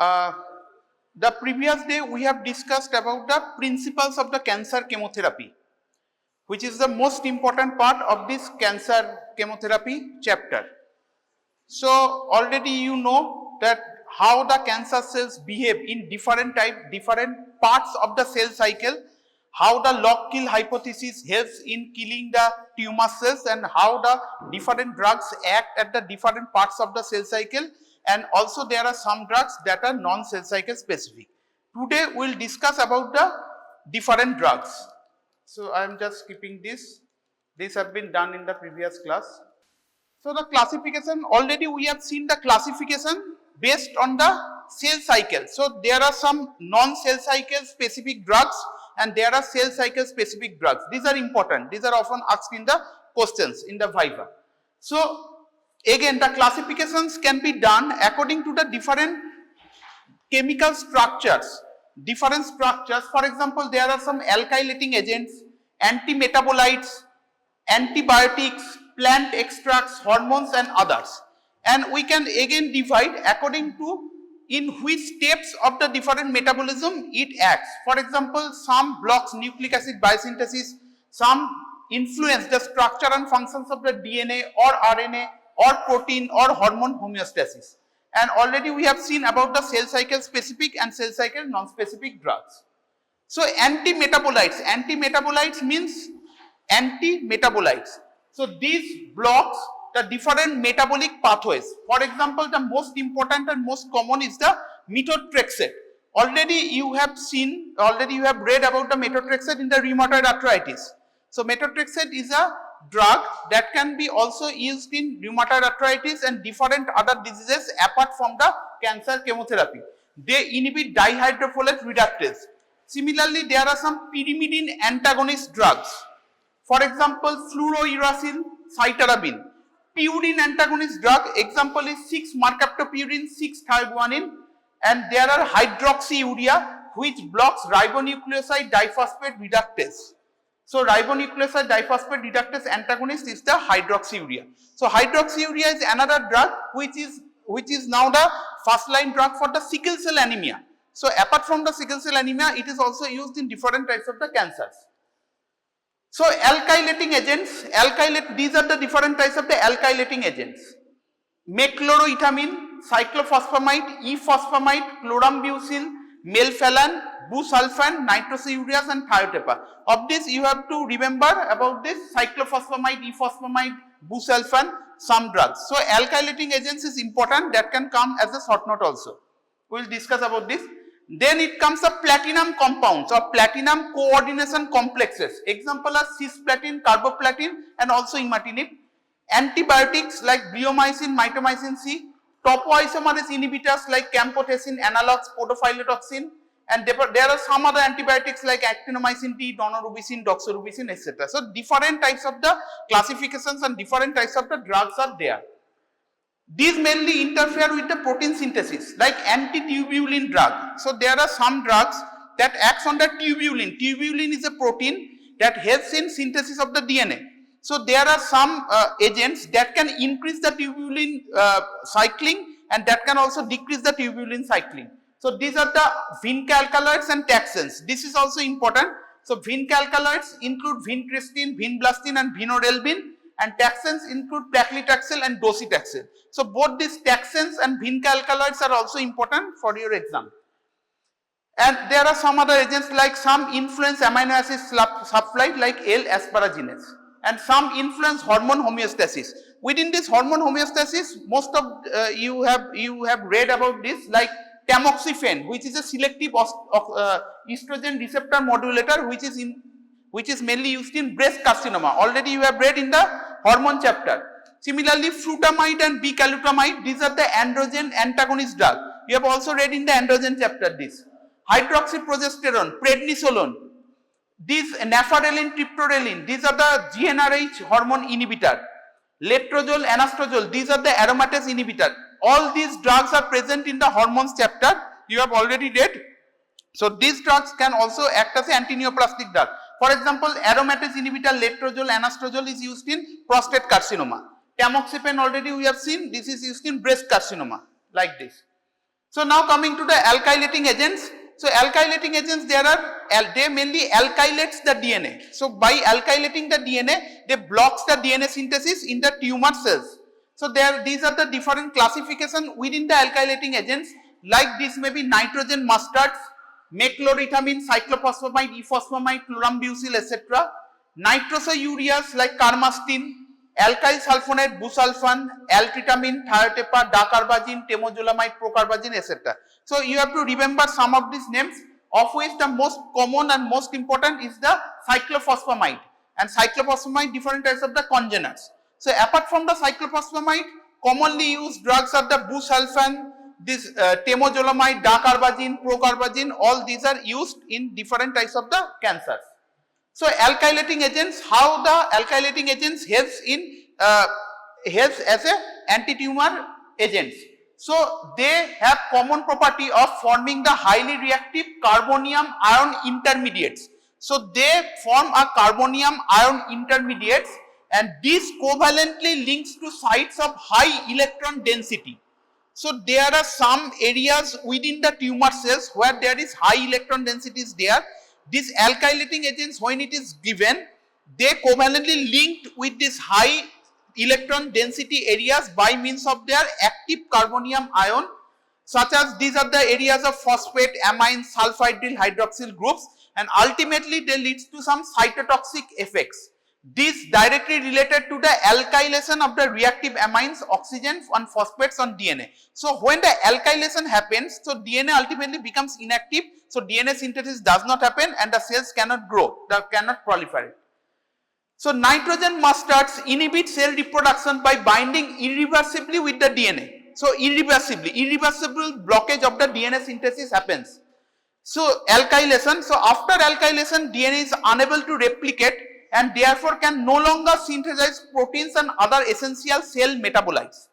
Uh, the previous day we have discussed about the principles of the cancer chemotherapy, which is the most important part of this cancer chemotherapy chapter. So already you know that how the cancer cells behave in different parts of the cell cycle, how the log-kill hypothesis helps in killing the tumor cells, and how the different drugs act at the different parts of the cell cycle, and also there are some drugs that are non-cell cycle specific. Today we will discuss about the different drugs. So I am just skipping this. These have been done in the previous class. So the classification, already we have seen the classification based on the cell cycle. So there are some non-cell cycle specific drugs and there are cell cycle specific drugs. These are important. These are often asked in the questions in the Viva. So again, the classifications can be done according to the different chemical structures. Different structures, for example, there are some alkylating agents, antimetabolites, antibiotics, plant extracts, hormones and others. And we can again divide according to in which steps of the different metabolism it acts. For example, some blocks nucleic acid biosynthesis, some influence the structure and functions of the DNA or RNA or protein or hormone homeostasis. And already we have seen about the cell cycle specific and cell cycle non-specific drugs. So antimetabolites means antimetabolites. So these blocks the different metabolic pathways. For example, the most important and most common is the methotrexate. Already you have read about the methotrexate in the rheumatoid arthritis. So methotrexate is a drug that can be also used in rheumatoid arthritis and different other diseases apart from the cancer chemotherapy. They inhibit dihydrofolate reductase. Similarly, there are some pyrimidine antagonist drugs. For example, fluorouracil, cytarabine. Purine antagonist drug, example is 6-mercaptopurine, 6-thioguanine, and there are hydroxyurea which blocks ribonucleoside diphosphate reductase. So ribonucleoside diphosphate reductase antagonist is the hydroxyurea. So hydroxyurea is another drug which is now the first line drug for the sickle cell anemia. So apart from the sickle cell anemia, it is also used in different types of the cancers. So alkylating agents, these are the different types of the alkylating agents. Mechloroethamine, cyclophosphamide, E-phosphamide, chlorambucil, melphalan, busulfan, nitrosoureas and thiotepa. Of this you have to remember about this cyclophosphamide, E-phosphamide, busulfan, some drugs. So alkylating agents is important, that can come as a short note also. We will discuss about this. Then it comes the platinum compounds or platinum coordination complexes. Example are cisplatin, carboplatin and also imatinib. Antibiotics like bleomycin, mitomycin C. Topoisomerase inhibitors like camptothecin, analogs, podophyllitoxin. And there are some other antibiotics like actinomycin T, daunorubicin, doxorubicin, etc. So different types of the classifications and different types of the drugs are there. These mainly interfere with the protein synthesis like anti-tubulin drug. So there are some drugs that acts on the tubulin. Tubulin is a protein that helps in synthesis of the DNA. So there are some agents that can increase the tubulin cycling and that can also decrease the tubulin cycling. So these are the vinca alkaloids and taxanes. This is also important. So vinca alkaloids include vincristine, vinblastine and vinorelbine. And taxanes include paclitaxel and docetaxel. So both these taxanes and vinca alkaloids are also important for your exam. And there are some other agents like some influence amino acid subflight like L-asparaginase and some influence hormone homeostasis. Within this hormone homeostasis, most of you have read about this like tamoxifen, which is a selective estrogen receptor modulator which is mainly used in breast carcinoma. Already you have read in the hormone chapter. Similarly, frutamide and bicalutamide, these are the androgen antagonist drug. You have also read in the androgen chapter this. Hydroxyprogesterone, prednisolone, these nafarelin, triptorelin, these are the GnRH hormone inhibitor. Letrozole, anastrozole, these are the aromatase inhibitor. All these drugs are present in the hormones chapter. You have already read. So these drugs can also act as an antineoplastic drug. For example, aromatase inhibitor letrozole, anastrozole is used in prostate carcinoma. Tamoxifen already we have seen, this is used in breast carcinoma like this. So now coming to the alkylating agents. So alkylating agents, they mainly alkylates the DNA. So by alkylating the DNA, they blocks the DNA synthesis in the tumor cells. So these are the different classification within the alkylating agents, like this may be nitrogen mustards, mecloretamine, cyclophosphamide, E-phosphamide, chlorambucil, etc. Nitrosoureas like carmastine, alkyl sulfonate, busulfan, altritamine, thiotepa, dacarbazine, temozolomide, procarbazine, etc. So you have to remember some of these names, of which the most common and most important is the cyclophosphamide. And cyclophosphamide, different types of the congeners. So apart from the cyclophosphamide, commonly used drugs are the busulfan, this temozolomide, dacarbazine, procarbazine, all these are used in different types of the cancers. So alkylating agents, how the alkylating agents helps as a anti-tumor agents. So they have common property of forming the highly reactive carbonium ion intermediates. So they form a carbonium ion intermediates, and this covalently links to sites of high electron density. So there are some areas within the tumor cells where there is high electron density is there. These alkylating agents, when it is given, they covalently linked with this high electron density areas by means of their active carbonium ion, such as these are the areas of phosphate, amine, sulfhydryl, hydroxyl groups, and ultimately they leads to some cytotoxic effects. This directly related to the alkylation of the reactive amines, oxygen and phosphates on DNA. So when the alkylation happens, so DNA ultimately becomes inactive, so DNA synthesis does not happen and the cells cannot grow, they cannot proliferate. So nitrogen mustards inhibit cell reproduction by binding irreversibly with the DNA. So irreversible blockage of the DNA synthesis happens. So alkylation, so after alkylation DNA is unable to replicate and therefore can no longer synthesize proteins and other essential cell metabolites.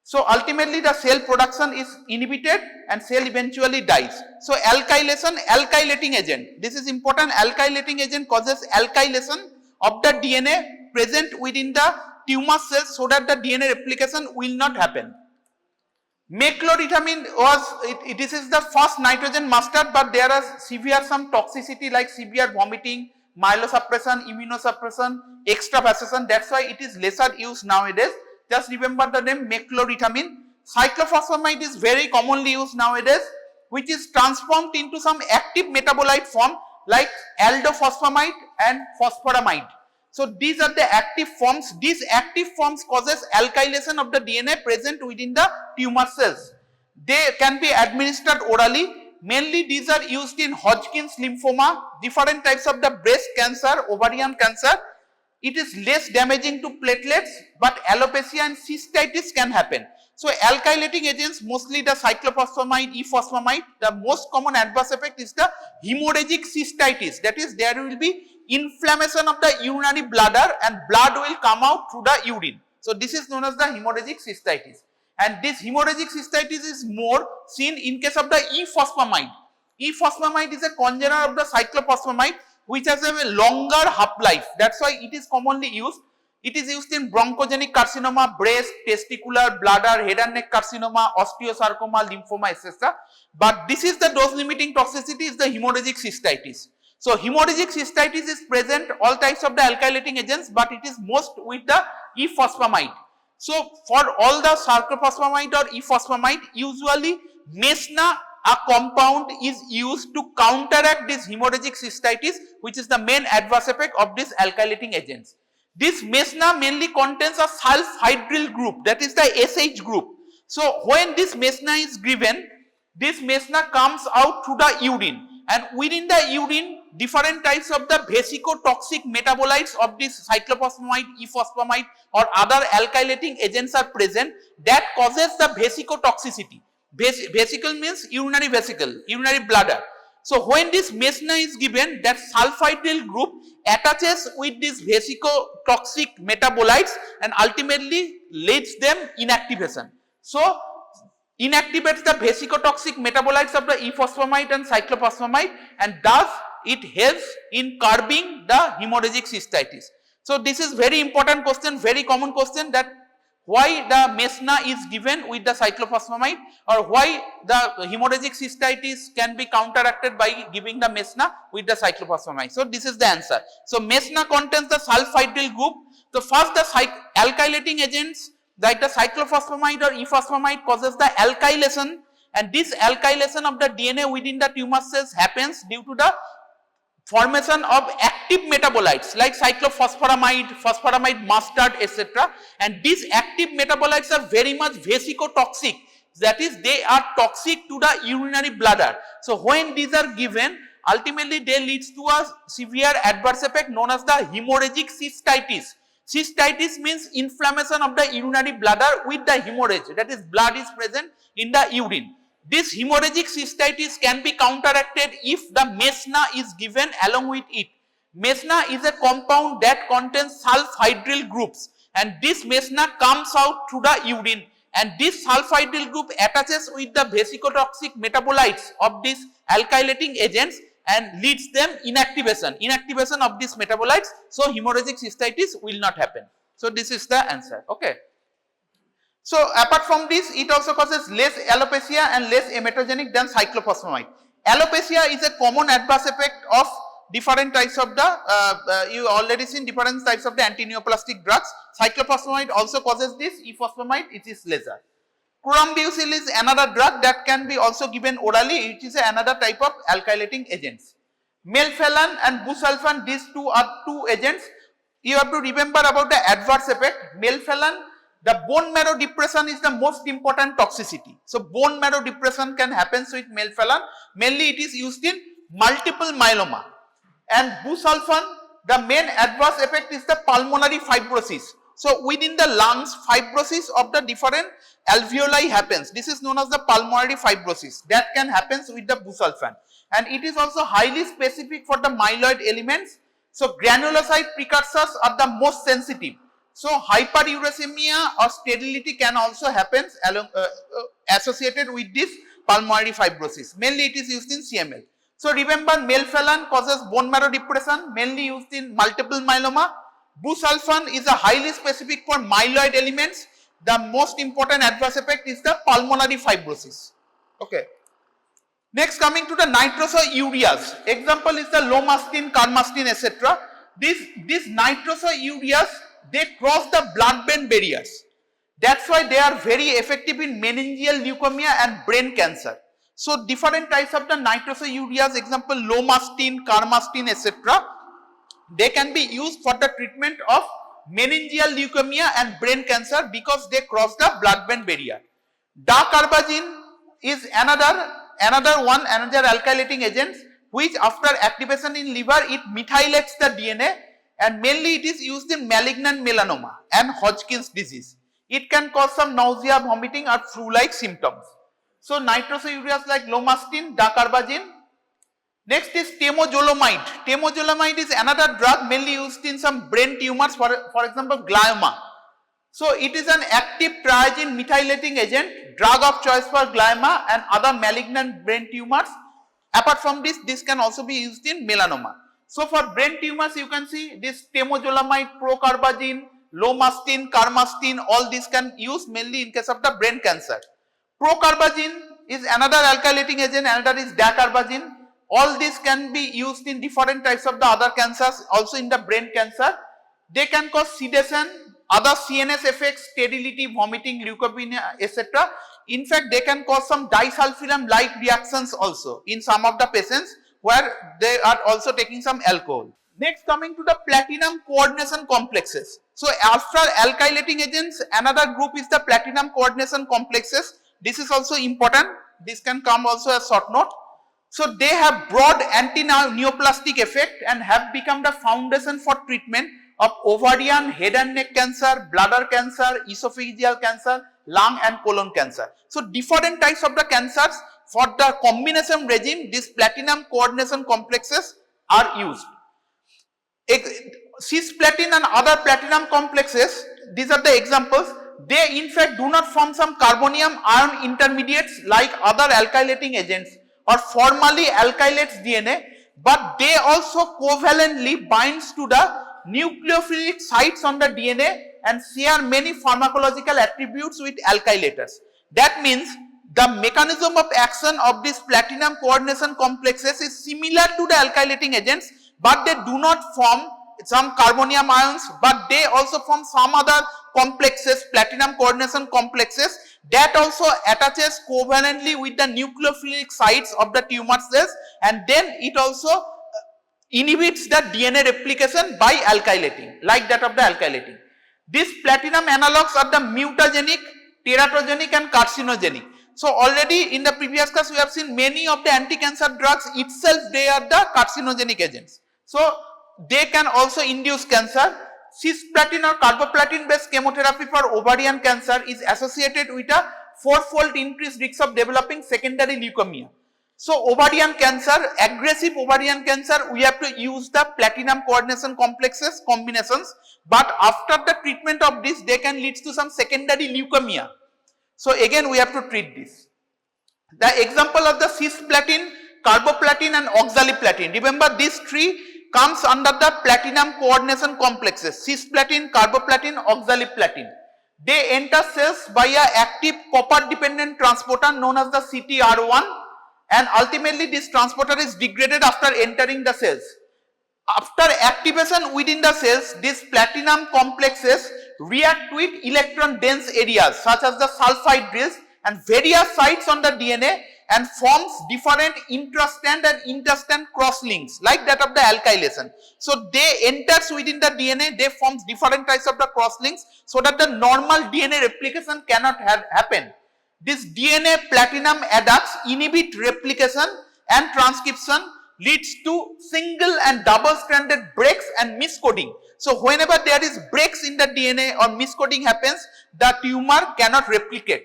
So ultimately the cell production is inhibited and cell eventually dies. So alkylation, alkylating agent, this is important, alkylating agent causes alkylation of the DNA present within the tumor cells so that the DNA replication will not happen. Mecloretamine this is the first nitrogen mustard, but there are some toxicity like severe vomiting, myelosuppression, immunosuppression, extravasation, that's why it is lesser used nowadays. Just remember the name mecloretamine. Cyclophosphamide is very commonly used nowadays, which is transformed into some active metabolite form like aldophosphamide and phosphoramide. So these are the active forms. These active forms causes alkylation of the DNA present within the tumor cells. They can be administered orally. Mainly these are used in Hodgkin's lymphoma, different types of the breast cancer, ovarian cancer. It is less damaging to platelets, but alopecia and cystitis can happen. So alkylating agents, mostly the cyclophosphamide, E-phosphamide, the most common adverse effect is the hemorrhagic cystitis. That is, there will be inflammation of the urinary bladder and blood will come out through the urine. So this is known as the hemorrhagic cystitis. And this hemorrhagic cystitis is more seen in case of the E-phosphamide. E-phosphamide is a congener of the cyclophosphamide which has a longer half-life. That's why it is commonly used. It is used in bronchogenic carcinoma, breast, testicular, bladder, head and neck carcinoma, osteosarcoma, lymphoma, etc. But this is the dose-limiting toxicity is the hemorrhagic cystitis. So hemorrhagic cystitis is present all types of the alkylating agents, but it is most with the E-phosphamide. So for all the cyclophosphamide or E-phosphamide, usually mesna, a compound, is used to counteract this hemorrhagic cystitis, which is the main adverse effect of these alkylating agents. This mesna mainly contains a sulfhydryl group, that is the SH group. So when this mesna is given, this mesna comes out through the urine, and within the urine different types of the vesicotoxic metabolites of this cyclophosphamide, E-phosphamide or other alkylating agents are present that causes the vesicotoxicity. Vesicle means urinary vesicle, urinary bladder. So when this mesna is given, that sulfhydryl group attaches with these vesicotoxic metabolites and ultimately leads them inactivation. So inactivates the vesicotoxic metabolites of the E-phosphamide and cyclophosphamide, and thus it helps in curbing the hemorrhagic cystitis. So this is very important question, very common question, that why the mesna is given with the cyclophosphamide, or why the hemorrhagic cystitis can be counteracted by giving the mesna with the cyclophosphamide. So this is the answer. So mesna contains the sulfhydryl group. So first the alkylating agents like the cyclophosphamide or E-phosphamide causes the alkylation, and this alkylation of the DNA within the tumor cells happens due to the formation of active metabolites like cyclophosphoramide, phosphoramide mustard, etc. And these active metabolites are very much vesicotoxic, that is they are toxic to the urinary bladder. So when these are given, ultimately they leads to a severe adverse effect known as the hemorrhagic cystitis. Cystitis means inflammation of the urinary bladder with the hemorrhage, that is blood is present in the urine. This hemorrhagic cystitis can be counteracted if the mesna is given along with it. Mesna is a compound that contains sulfhydryl groups, and this mesna comes out through the urine, and this sulfhydryl group attaches with the vesicotoxic metabolites of these alkylating agents and leads them inactivation of these metabolites, so hemorrhagic cystitis will not happen. So this is the answer. Okay. So apart from this, it also causes less alopecia and less emetogenic than cyclophosphamide. Alopecia is a common adverse effect of different types of the, you already seen different types of the antineoplastic drugs. Cyclophosphamide also causes this, E-phosphamide it is lesser. Chlorambucil is another drug that can be also given orally, which is another type of alkylating agents. Melphalan and busulfan, these two are two agents. You have to remember about the adverse effect. Melphalan, the bone marrow depression is the most important toxicity. So bone marrow depression can happen with melphalan. Mainly it is used in multiple myeloma. And busulfan, the main adverse effect is the pulmonary fibrosis. So within the lungs, fibrosis of the different alveoli happens. This is known as the pulmonary fibrosis. That can happen with the busulfan. And it is also highly specific for the myeloid elements. So granulocyte precursors are the most sensitive. So hyperuricemia or sterility can also happen along, associated with this pulmonary fibrosis. Mainly it is used in CML. So remember, melphalan causes bone marrow depression, mainly used in multiple myeloma. Busulfan is a highly specific for myeloid elements. The most important adverse effect is the pulmonary fibrosis. Okay. Next, coming to the nitrosoureas. Example is the lomustine, carmustine, etc. These nitrosoureas, they cross the blood-brain barriers. That's why they are very effective in meningeal leukemia and brain cancer. So different types of the nitrosoureas, example lomustine, carmustine, etc. They can be used for the treatment of meningeal leukemia and brain cancer because they cross the blood-brain barrier. Dacarbazine is another alkylating agent which after activation in liver it methylates the DNA, and mainly it is used in malignant melanoma and Hodgkin's disease. It can cause some nausea, vomiting or flu-like symptoms. So nitrosoureas like lomustine, dacarbazine. Next is temozolomide. Temozolomide is another drug mainly used in some brain tumors, for example glioma. So it is an active triazine methylating agent, drug of choice for glioma and other malignant brain tumors. Apart from this can also be used in melanoma. So for brain tumors, you can see this temozolomide, procarbazine, lomustine, carmustine, all these can use mainly in case of the brain cancer. Procarbazine is another alkylating agent, another is dacarbazine. All these can be used in different types of the other cancers, also in the brain cancer. They can cause sedation, other CNS effects, sterility, vomiting, leukopenia, etc. In fact, they can cause some disulfiram-like reactions also in some of the patients where they are also taking some alcohol. Next, coming to the platinum coordination complexes. So after alkylating agents, another group is the platinum coordination complexes. This is also important. This can come also as short note. So they have broad anti-neoplastic effect and have become the foundation for treatment of ovarian, head and neck cancer, bladder cancer, esophageal cancer, lung and colon cancer. So different types of the cancers, for the combination regime, these platinum coordination complexes are used. Cisplatin and other platinum complexes, these are the examples. They in fact do not form some carbonium ion intermediates like other alkylating agents or formally alkylates DNA, but they also covalently binds to the nucleophilic sites on the DNA and share many pharmacological attributes with alkylators. That means the mechanism of action of these platinum coordination complexes is similar to the alkylating agents, but they do not form some carbonium ions, but they also form some other complexes, platinum coordination complexes, that also attaches covalently with the nucleophilic sites of the tumor cells, and then it also inhibits the DNA replication by alkylating, like that of the alkylating. These platinum analogues are the mutagenic, teratogenic and carcinogenic. So already in the previous class we have seen many of the anti-cancer drugs itself, they are the carcinogenic agents. So they can also induce cancer. Cisplatin or carboplatin based chemotherapy for ovarian cancer is associated with a 4-fold increased risk of developing secondary leukemia. So ovarian cancer, aggressive ovarian cancer, we have to use the platinum coordination complexes combinations, but after the treatment of this they can lead to some secondary leukemia. So again we have to treat this. The example of the cisplatin, carboplatin and oxaliplatin, remember these three comes under the platinum coordination complexes, cisplatin, carboplatin, oxaliplatin. They enter cells by a active copper dependent transporter known as the CTR1, and ultimately this transporter is degraded after entering the cells. After activation within the cells, these platinum complexes react with electron dense areas such as the sulfide drills and various sites on the DNA and forms different intrastrand and interstrand crosslinks like that of the alkylation. So they enters within the DNA, they forms different types of the crosslinks so that the normal DNA replication cannot happen. This DNA platinum adducts inhibit replication and transcription, leads to single and double stranded breaks and miscoding. So whenever there is breaks in the DNA or miscoding happens, the tumor cannot replicate.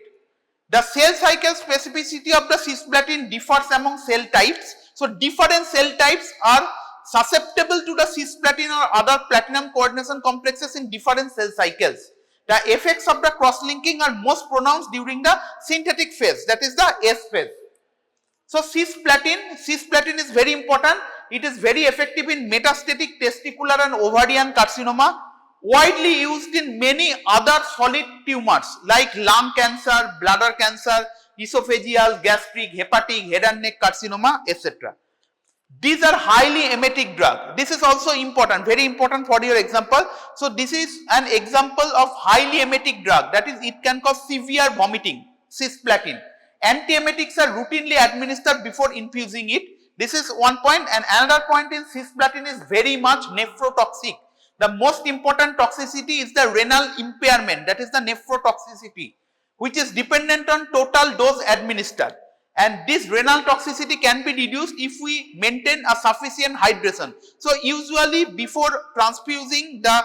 The cell cycle specificity of the cisplatin differs among cell types. So different cell types are susceptible to the cisplatin or other platinum coordination complexes in different cell cycles. The effects of the cross-linking are most pronounced during the synthetic phase, that is the S phase. So cisplatin is very important. It is very effective in metastatic testicular and ovarian carcinoma, widely used in many other solid tumors like lung cancer, bladder cancer, esophageal, gastric, hepatic, head and neck carcinoma, etc. These are highly emetic drug. This is also important, very important for your example. So this is an example of highly emetic drug, that is it can cause severe vomiting, cisplatin. Antiemetics are routinely administered before infusing it. This is one point, and another point is cisplatin is very much nephrotoxic. The most important toxicity is the renal impairment, that is the nephrotoxicity, which is dependent on total dose administered. And this renal toxicity can be reduced if we maintain a sufficient hydration. So usually before transfusing the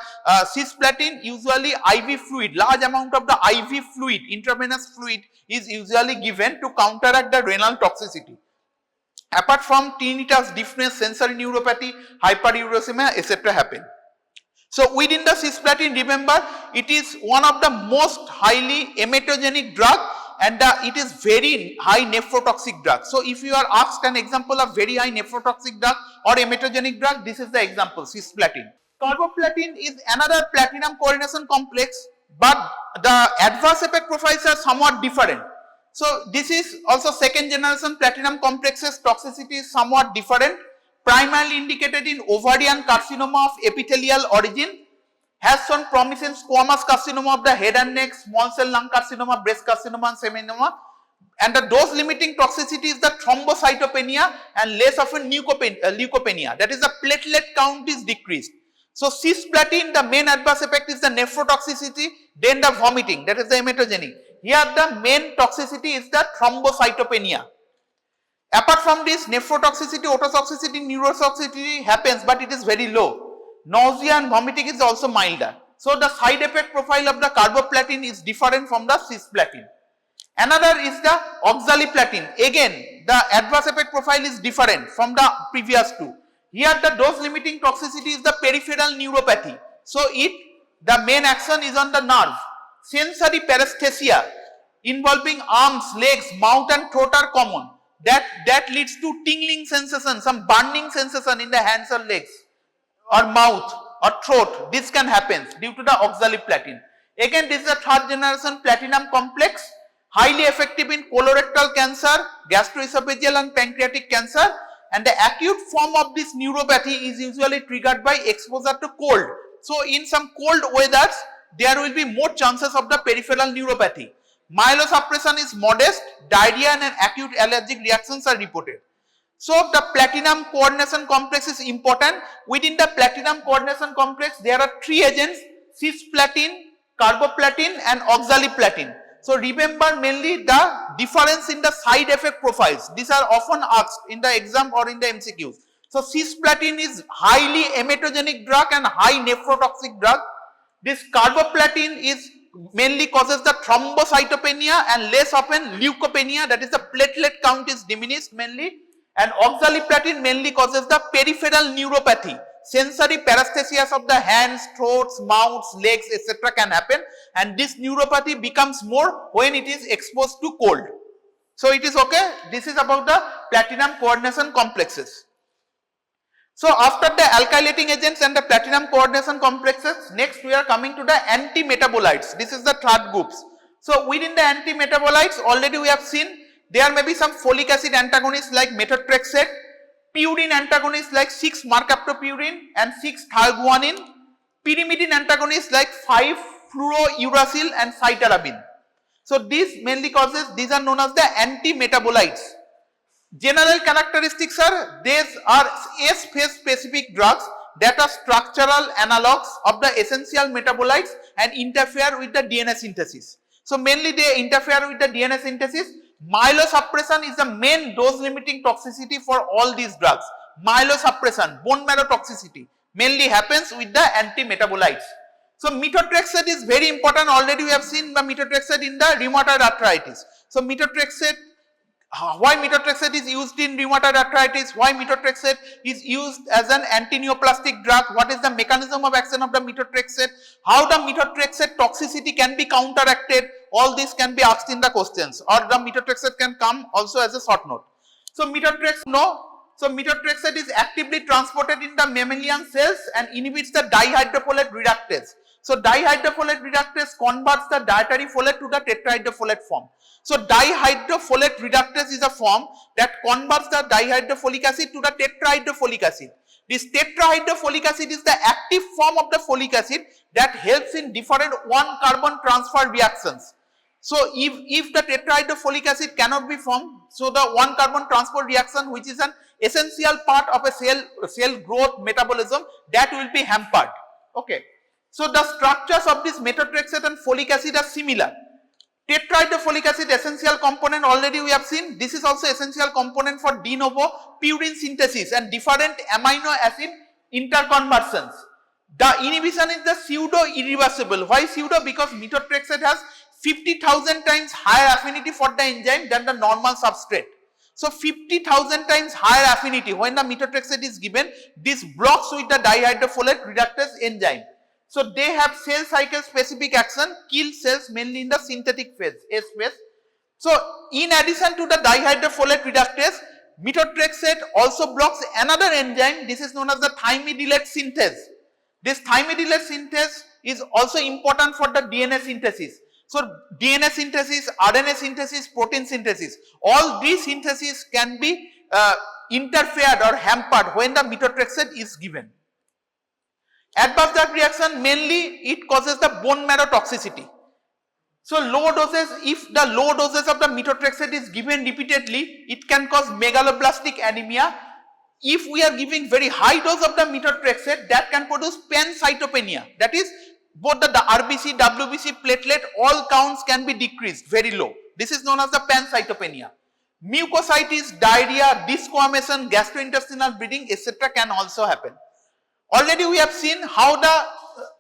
cisplatin, usually IV fluid, large amount of the IV fluid, intravenous fluid is usually given to counteract the renal toxicity. Apart from tinnitus, deafness, sensory neuropathy, hyperuricemia, etc. happen. So within the cisplatin, remember it is one of the most highly emetogenic drug, and it is very high nephrotoxic drug. So if you are asked an example of very high nephrotoxic drug or emetogenic drug, this is the example, cisplatin. Carboplatin is another platinum coordination complex, but the adverse effect profiles are somewhat different. So this is also second generation platinum complexes, toxicity is somewhat different, primarily indicated in ovarian carcinoma of epithelial origin, has shown promise in squamous carcinoma of the head and neck, small cell lung carcinoma, breast carcinoma and seminoma, and the dose limiting toxicity is the thrombocytopenia and less often leukopenia, that is the platelet count is decreased. So cisplatin, the main adverse effect is the nephrotoxicity, then the vomiting, that is the emetogenic. Here the main toxicity is the thrombocytopenia. Apart from this, nephrotoxicity, ototoxicity, neurotoxicity happens, but it is very low. Nausea and vomiting is also milder. So the side effect profile of the carboplatin is different from the cisplatin. Another is the oxaliplatin. Again, the adverse effect profile is different from the previous two. Here the dose limiting toxicity is the peripheral neuropathy. So the main action is on the nerve. Sensory paresthesia involving arms, legs, mouth and throat are common. That leads to tingling sensation, some burning sensation in the hands or legs or mouth. or throat. This can happen due to the oxaliplatin. Again, this is a third generation platinum complex, highly effective in colorectal cancer, gastroesophageal and pancreatic cancer, and the acute form of this neuropathy is usually triggered by exposure to cold. So in some cold weathers, there will be more chances of the peripheral neuropathy. Myelosuppression is modest, diarrhea and acute allergic reactions are reported. So the platinum coordination complex is important. Within the platinum coordination complex, there are three agents: cisplatin, carboplatin and oxaliplatin. So remember mainly the difference in the side effect profiles. These are often asked in the exam or in the MCQs. So cisplatin is highly emetogenic drug and high nephrotoxic drug. This carboplatin is mainly causes the thrombocytopenia and less often leukopenia, that is the platelet count is diminished mainly, and oxaliplatin mainly causes the peripheral neuropathy. Sensory paresthesias of the hands, throats, mouths, legs, etc. can happen, and this neuropathy becomes more when it is exposed to cold. So it is okay. This is about the platinum coordination complexes. So after the alkylating agents and the platinum coordination complexes, next we are coming to the antimetabolites. This is the third groups. So within the antimetabolites, already we have seen there may be some folic acid antagonists like methotrexate, purine antagonists like 6-mercaptopurine and 6-thioguanine, pyrimidine antagonists like 5-fluorouracil and cytarabine. So these mainly causes, these are known as the antimetabolites. General characteristics are, these are S-phase specific drugs that are structural analogues of the essential metabolites and interfere with the DNA synthesis. So mainly they interfere with the DNA synthesis. Myelosuppression is the main dose limiting toxicity for all these drugs. Myelosuppression, bone marrow toxicity mainly happens with the antimetabolites. So methotrexate is very important. Already we have seen the methotrexate in the rheumatoid arthritis. So methotrexate, why methotrexate is used in rheumatoid arthritis, why methotrexate is used as an antineoplastic drug, what is the mechanism of action of the methotrexate, how the methotrexate toxicity can be counteracted, all this can be asked in the questions, or the methotrexate can come also as a short note. So methotrexate is actively transported in the mammalian cells and inhibits the dihydrofolate reductase. So dihydrofolate reductase converts the dietary folate to the tetrahydrofolate form. So dihydrofolate reductase is a form that converts the dihydrofolic acid to the tetrahydrofolic acid. This tetrahydrofolic acid is the active form of the folic acid that helps in different 1-carbon transfer reactions. So if the tetrahydrofolic acid cannot be formed, so the 1-carbon transfer reaction, which is an essential part of a cell growth metabolism, that will be hampered. Okay. So the structures of this methotrexate and folic acid are similar. Tetrahydrofolic acid essential component already we have seen. This is also essential component for de novo purine synthesis and different amino acid interconversions. The inhibition is the pseudo irreversible. Why pseudo? Because methotrexate has 50,000 times higher affinity for the enzyme than the normal substrate. So 50,000 times higher affinity when the methotrexate is given, this blocks with the dihydrofolate reductase enzyme. So they have cell cycle specific action, kill cells mainly in the synthetic phase, S phase. So in addition to the dihydrofolate reductase, methotrexate also blocks another enzyme. This is known as the thymidylate synthase. This thymidylate synthase is also important for the DNA synthesis. So DNA synthesis, RNA synthesis, protein synthesis, all these syntheses can be interfered or hampered when the methotrexate is given. Adverse drug reaction, mainly it causes the bone marrow toxicity. So low doses, if the low doses of the methotrexate is given repeatedly, it can cause megaloblastic anemia. If we are giving very high dose of the methotrexate, that can produce pancytopenia. That is, both the RBC, WBC, platelet, all counts can be decreased very low. This is known as the pancytopenia. Mucositis, diarrhea, desquamation, gastrointestinal bleeding, etc. can also happen. Already we have seen how the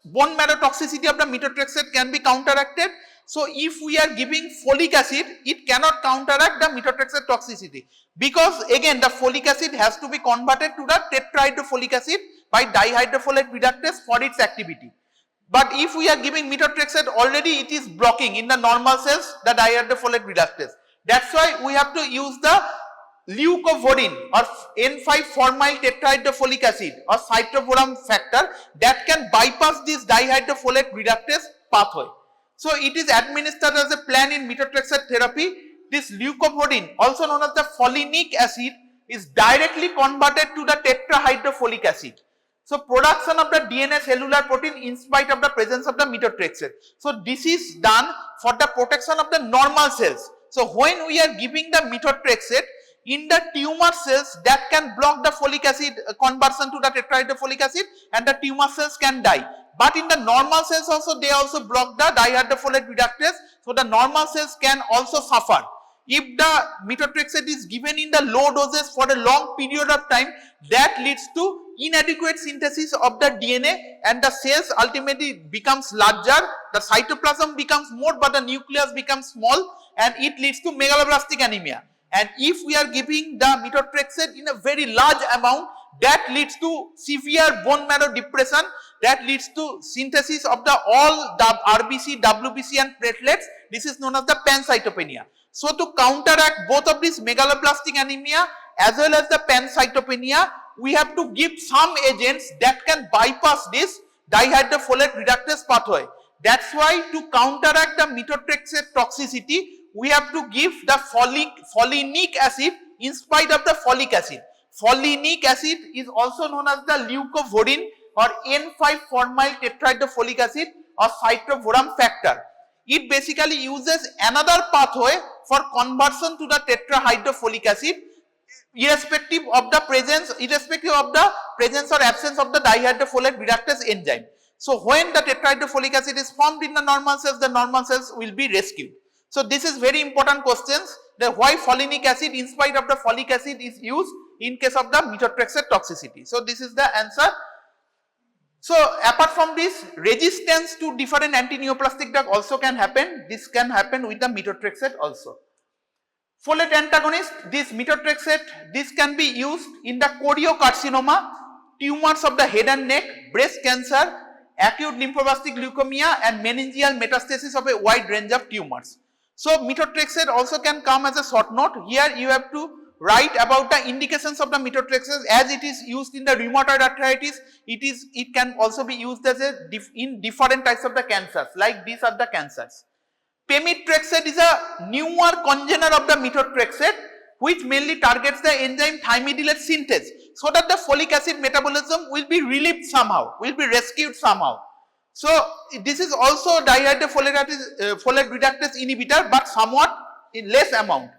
bone marrow toxicity of the methotrexate can be counteracted. So if we are giving folic acid, it cannot counteract the methotrexate toxicity, because again the folic acid has to be converted to the tetrahydrofolic acid by dihydrofolate reductase for its activity. But if we are giving methotrexate, already it is blocking in the normal cells the dihydrofolate reductase. That's why we have to use the leucovorin or N5-formyl tetrahydrofolic acid or cytophoram factor that can bypass this dihydrofolate reductase pathway. So it is administered as a plan in methotrexate therapy. This leucovorin, also known as the folinic acid, is directly converted to the tetrahydrofolic acid. So production of the DNA cellular protein in spite of the presence of the methotrexate. So this is done for the protection of the normal cells. So when we are giving the methotrexate in the tumor cells, that can block the folic acid conversion to the tetrahydrofolic acid and the tumor cells can die. But in the normal cells also, they also block the dihydrofolate reductase, so the normal cells can also suffer. If the methotrexate is given in the low doses for a long period of time, that leads to inadequate synthesis of the DNA and the cells ultimately becomes larger, the cytoplasm becomes more but the nucleus becomes small and it leads to megaloblastic anemia. And if we are giving the methotrexate in a very large amount, that leads to severe bone marrow depression, that leads to synthesis of the all RBC, WBC and platelets. This is known as the pancytopenia. So to counteract both of these megaloblastic anemia as well as the pancytopenia, we have to give some agents that can bypass this dihydrofolate reductase pathway. That's why to counteract the methotrexate toxicity, we have to give the folinic acid in spite of the folic acid. Folinic acid is also known as the leucovorin or N5-formyl tetrahydrofolic acid or cytophoram factor. It basically uses another pathway for conversion to the tetrahydrofolic acid irrespective of the presence or absence of the dihydrofolate reductase enzyme. So when the tetrahydrofolic acid is formed in the normal cells will be rescued. So this is very important questions, that why folinic acid in spite of the folic acid is used in case of the methotrexate toxicity. So this is the answer. So apart from this, resistance to different anti-neoplastic drug also can happen. This can happen with the methotrexate also. Folate antagonist, this methotrexate, this can be used in the choriocarcinoma, tumors of the head and neck, breast cancer, acute lymphoblastic leukemia and meningeal metastasis of a wide range of tumors. So methotrexate also can come as a short note. Here you have to write about the indications of the methotrexate. As it is used in the rheumatoid arthritis, it can also be used as in different types of the cancers, like these are the cancers. Pemetrexate is a newer congener of the methotrexate, which mainly targets the enzyme thymidylate synthase, so that the folic acid metabolism will be relieved somehow, will be rescued somehow. So this is also dihydrofolate reductase inhibitor, but somewhat in less amount.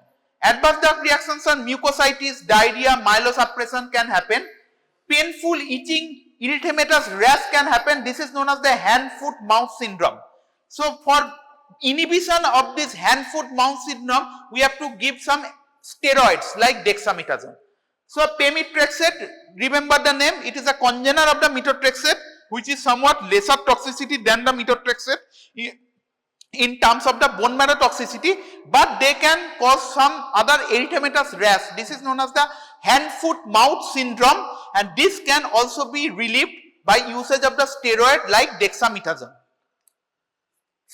Adverse drug reactions on mucositis, diarrhea, myelosuppression can happen. Painful itching, erythematous rash can happen. This is known as the hand-foot-mouth syndrome. So for inhibition of this hand-foot-mouth syndrome, we have to give some steroids like dexamethasone. So pemetrexate, remember the name, it is a congener of the methotrexate, which is somewhat lesser toxicity than the methotrexate in terms of the bone marrow toxicity, but they can cause some other erythematous rash. This is known as the hand-foot-mouth syndrome, and this can also be relieved by usage of the steroid like dexamethasone.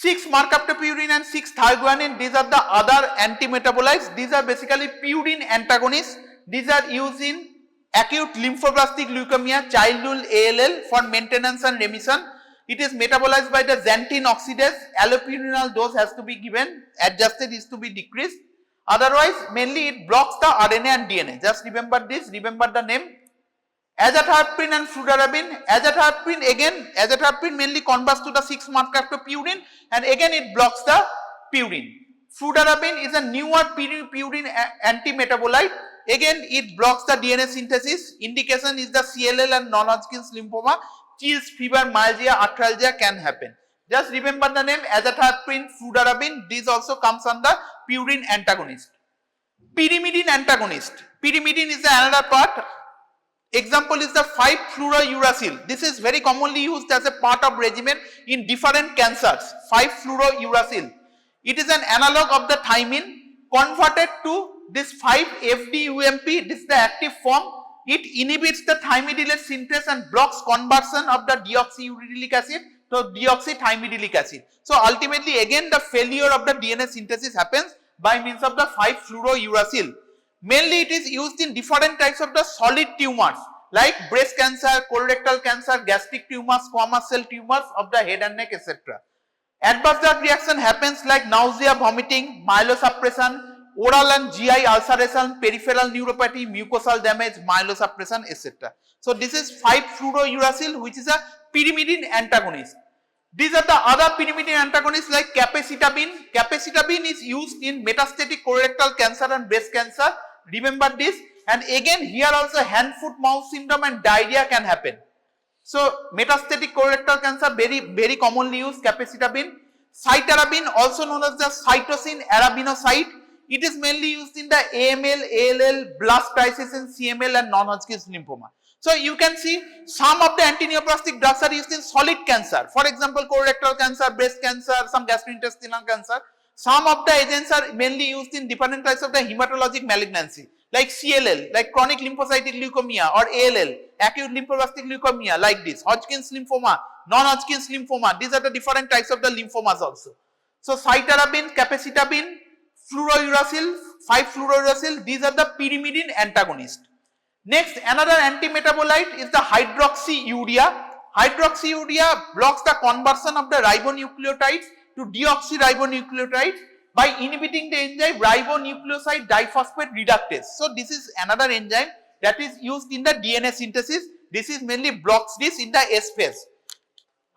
6-mercaptopurine and 6-thioguanine, these are the other antimetabolites. These are basically purine antagonists. These are used in acute lymphoblastic leukemia, childhood ALL for maintenance and remission. It is metabolized by the xanthine oxidase. Allopurinol dose has to be given, adjusted is to be decreased. Otherwise, mainly it blocks the RNA and DNA. Just remember this, remember the name. Azathioprine and fludarabine. Azathioprine mainly converts to the 6-mercaptopurine and again it blocks the purine. Fludarabine is a newer purine antimetabolite. Again, it blocks the DNA synthesis. Indication is the CLL and non-Hodgkin's lymphoma. Chills, fever, myalgia, arthralgia can happen. Just remember the name azathioprine, fludarabine. This also comes under purine antagonist. Pyrimidine antagonist. Pyrimidine is the another part. Example is the 5-fluorouracil. This is very commonly used as a part of regimen in different cancers. 5-fluorouracil. It is an analog of the thymine converted to this 5-FDUMP. This is the active form. It inhibits the thymidylate synthase and blocks conversion of the deoxyuridylic acid to deoxythymidyllic acid. So ultimately again the failure of the DNA synthesis happens by means of the 5-fluorouracil. Mainly it is used in different types of the solid tumors like breast cancer, colorectal cancer, gastric tumors, squamous cell tumors of the head and neck, etc. Adverse drug reaction happens like nausea, vomiting, myelosuppression, oral and GI ulceration, peripheral neuropathy, mucosal damage, myelosuppression, etc. So this is 5-fluorouracil, which is a pyrimidine antagonist. These are the other pyrimidine antagonists like capecitabine. Capecitabine is used in metastatic colorectal cancer and breast cancer. Remember this. And again here also hand, foot, mouth syndrome and diarrhea can happen. So metastatic colorectal cancer very commonly used capecitabine. Cytarabine, also known as the cytosine arabinocyte. It is mainly used in the AML, ALL, blastocysts in CML and non-Hodgkin's lymphoma. So you can see some of the antineoplastic drugs are used in solid cancer. For example, colorectal cancer, breast cancer, some gastrointestinal cancer. Some of the agents are mainly used in different types of the hematologic malignancy like CLL, like chronic lymphocytic leukemia, or ALL, acute lymphoblastic leukemia like this, Hodgkin's lymphoma, non-Hodgkin's lymphoma. These are the different types of the lymphomas also. So cytarabine, capecitabine, fluorouracil, 5-fluorouracil, these are the pyrimidine antagonists. Next, another antimetabolite is the hydroxyurea. Hydroxyurea blocks the conversion of the ribonucleotides to deoxyribonucleotides by inhibiting the enzyme ribonucleoside diphosphate reductase. So this is another enzyme that is used in the DNA synthesis. This is mainly blocks this in the S phase.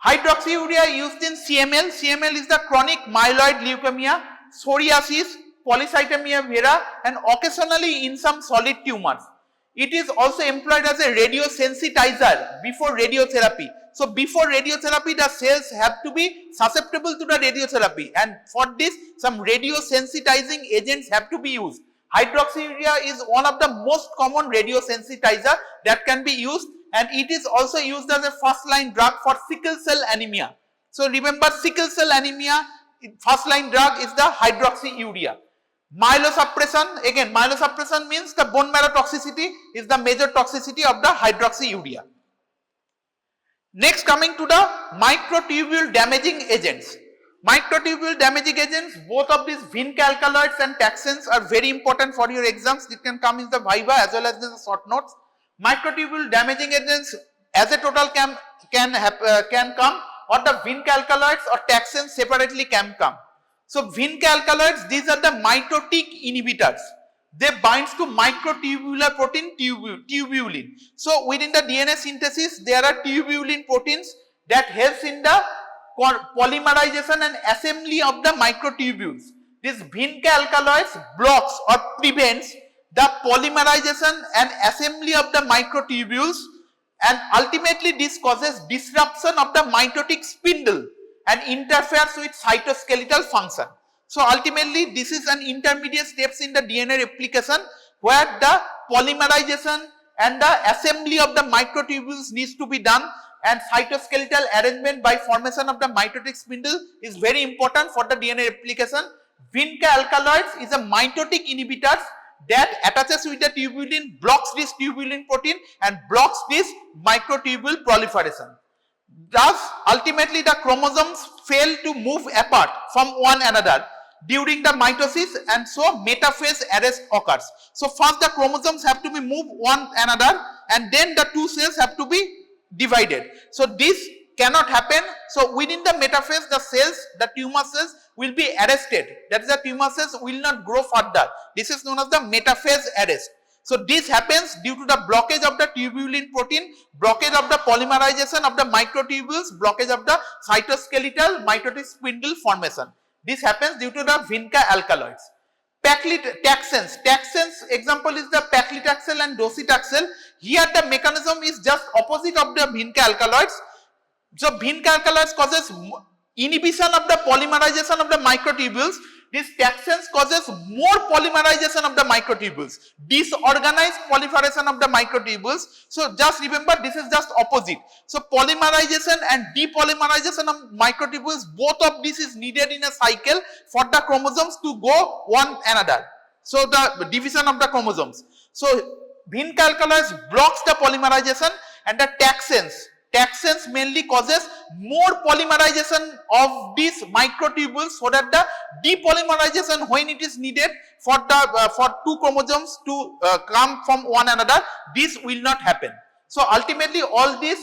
Hydroxyurea used in CML. CML is the chronic myeloid leukemia, psoriasis, polycythemia vera, and occasionally in some solid tumors. It is also employed as a radiosensitizer before radiotherapy. So before radiotherapy, the cells have to be susceptible to the radiotherapy, and for this some radiosensitizing agents have to be used. Hydroxyurea is one of the most common radiosensitizer that can be used, and it is also used as a first line drug for sickle cell anemia. So remember, sickle cell anemia, first line drug is the hydroxyurea. Myelosuppression, again myelosuppression means the bone marrow toxicity is the major toxicity of the hydroxyurea. Next, coming to the microtubule damaging agents. Microtubule damaging agents, both of these vinca alkaloids and taxanes are very important for your exams. It can come in the viva as well as the short notes. Microtubule damaging agents as a total can come, or the vinca alkaloids or taxanes separately can come. So vinca alkaloids, these are the mitotic inhibitors. They binds to microtubular protein tubulin. So within the DNA synthesis, there are tubulin proteins that helps in the polymerization and assembly of the microtubules. This vinca alkaloids blocks or prevents the polymerization and assembly of the microtubules, and ultimately this causes disruption of the mitotic spindle and interferes with cytoskeletal function. So ultimately this is an intermediate steps in the DNA replication where the polymerization and the assembly of the microtubules needs to be done, and cytoskeletal arrangement by formation of the mitotic spindle is very important for the DNA replication. Vinca alkaloids is a mitotic inhibitor that attaches with the tubulin, blocks this tubulin protein and blocks this microtubule proliferation. Thus, ultimately the chromosomes fail to move apart from one another during the mitosis, and so metaphase arrest occurs. So first the chromosomes have to be moved one another, and then the two cells have to be divided. So this cannot happen. So within the metaphase, the cells, the tumor cells will be arrested. That is, the tumor cells will not grow further. This is known as the metaphase arrest. So this happens due to the blockage of the tubulin protein, blockage of the polymerization of the microtubules, blockage of the cytoskeletal mitotic spindle formation. This happens due to the vinca alkaloids. Taxanes. Taxanes example is the paclitaxel and docetaxel. Here the mechanism is just opposite of the vinca alkaloids. So vinca alkaloids causes inhibition of the polymerization of the microtubules. This taxanes causes more polymerization of the microtubules, disorganized proliferation of the microtubules. So just remember, this is just opposite. So polymerization and depolymerization of microtubules, both of this is needed in a cycle for the chromosomes to go one another. So the division of the chromosomes. So vinca alkaloids blocks the polymerization, and the taxanes mainly causes more polymerization of these microtubules so that the depolymerization when it is needed for the for two chromosomes to come from one another, this will not happen. So ultimately all this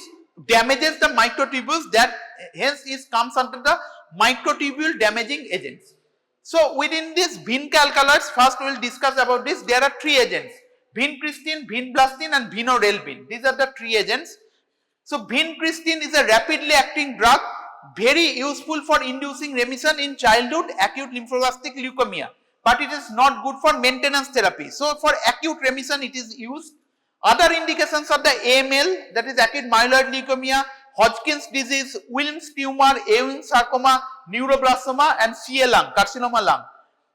damages the microtubules, that hence is comes under the microtubule damaging agents. So within this Vinca alkaloids, first we will discuss about this. There are three agents: vincristine, vinblastine and vinorelbine. These are the three agents. So vincristine is a rapidly acting drug, very useful for inducing remission in childhood acute lymphoblastic leukemia, but it is not good for maintenance therapy. So for acute remission it is used. Other indications are the AML, that is acute myeloid leukemia, Hodgkin's disease, Wilms tumor, Ewing sarcoma, neuroblastoma and CA lung, carcinoma lung.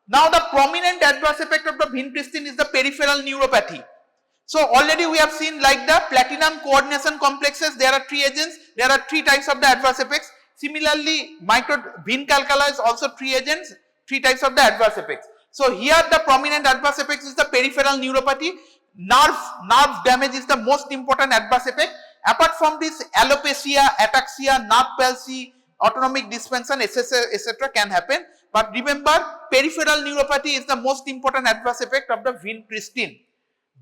Now the prominent adverse effect of the vincristine is the peripheral neuropathy. So already we have seen like the platinum coordination complexes, there are three agents, there are three types of the adverse effects. Similarly, Vinca alkaloids also three agents, three types of the adverse effects. So here the prominent adverse effects is the peripheral neuropathy. Nerve damage is the most important adverse effect. Apart from this, alopecia, ataxia, nerve palsy, autonomic dysfunction, etc. can happen. But remember, peripheral neuropathy is the most important adverse effect of the vincristine.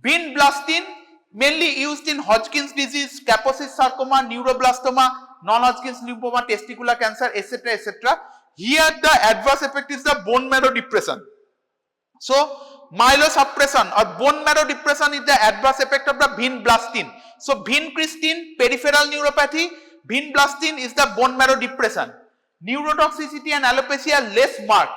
Vinblastine mainly used in Hodgkin's disease, Kaposi's sarcoma, neuroblastoma, non-Hodgkin's lymphoma, testicular cancer, etc. Here the adverse effect is the bone marrow depression. So myelosuppression or bone marrow depression is the adverse effect of the vinblastine. So vincristine, peripheral neuropathy, vinblastine is the bone marrow depression. Neurotoxicity and alopecia less marked.